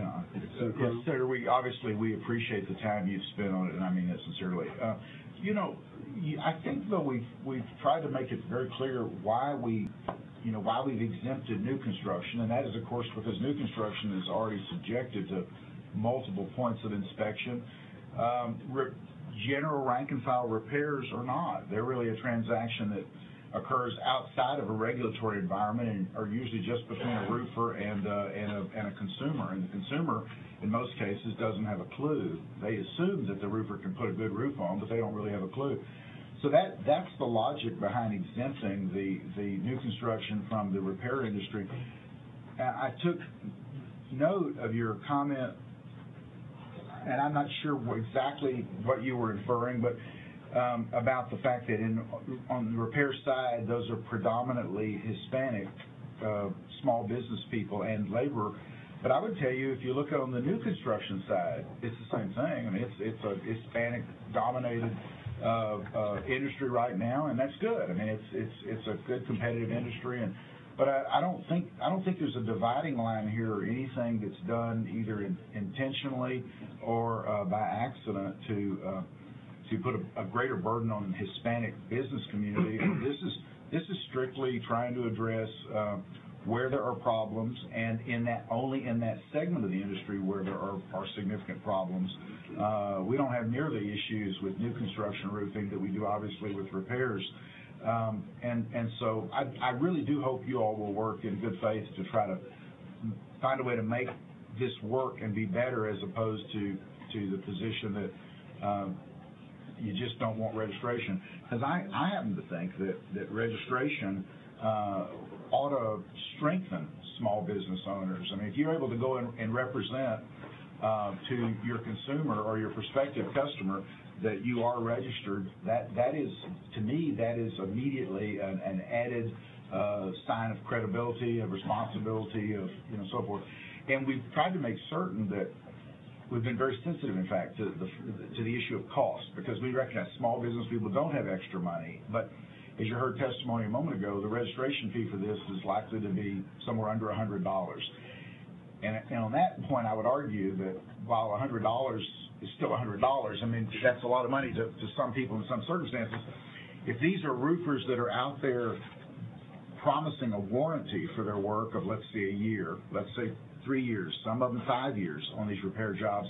John. Yes, sir. We appreciate the time you've spent on it, and I mean that sincerely. I think though we've tried to make it very clear why we've exempted new construction, and that is of course because new construction is already subjected to multiple points of inspection. General rank and file repairs are not. They're really a transaction that occurs outside of a regulatory environment and are usually just between a roofer and a consumer. And the consumer, in most cases, doesn't have a clue. They assume that the roofer can put a good roof on, but they don't really have a clue. So that's the logic behind exempting the new construction from the repair industry. I took note of your comment, and I'm not sure exactly what you were inferring, but about the fact that on the repair side, those are predominantly Hispanic small business people and labor. But I would tell you, if you look on the new construction side, it's the same thing. I mean, it's a Hispanic-dominated industry right now, and that's good. I mean, it's a good competitive industry, but I don't think there's a dividing line here or anything that's done either intentionally or by accident to put a greater burden on the Hispanic business community. This is strictly trying to address where there are problems, and only in that segment of the industry where there are significant problems. We don't have near the issues with new construction roofing that we do obviously with repairs. And so I really do hope you all will work in good faith to try to find a way to make this work and be better, as opposed to the position that you just don't want registration. Because I happen to think that registration ought to strengthen small business owners. I mean, if you're able to go and represent to your consumer or your prospective customer that you are registered, that is, to me, that is immediately an added sign of credibility, of responsibility, of so forth. And we've tried to make certain that we've been very sensitive, in fact, to the issue of cost, because we recognize small business people don't have extra money. But as you heard testimony a moment ago, the registration fee for this is likely to be somewhere under $100. And on that point, I would argue that while $100 is still $100, I mean, that's a lot of money to some people in some circumstances. If these are roofers that are out there promising a warranty for their work of, let's say, a year, let's say 3 years, some of them 5 years on these repair jobs,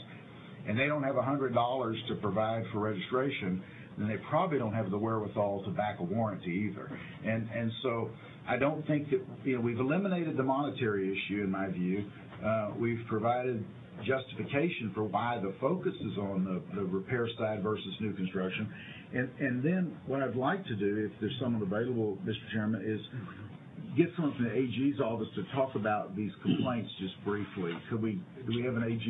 and they don't have $100 to provide for registration, then they probably don't have the wherewithal to back a warranty either. And so I don't think that, we've eliminated the monetary issue in my view. We've provided justification for why the focus is on the repair side versus new construction. And then what I'd like to do, if there's someone available, Mr. Chairman, is get someone from the AG's office to talk about these complaints just briefly. Do we have an AG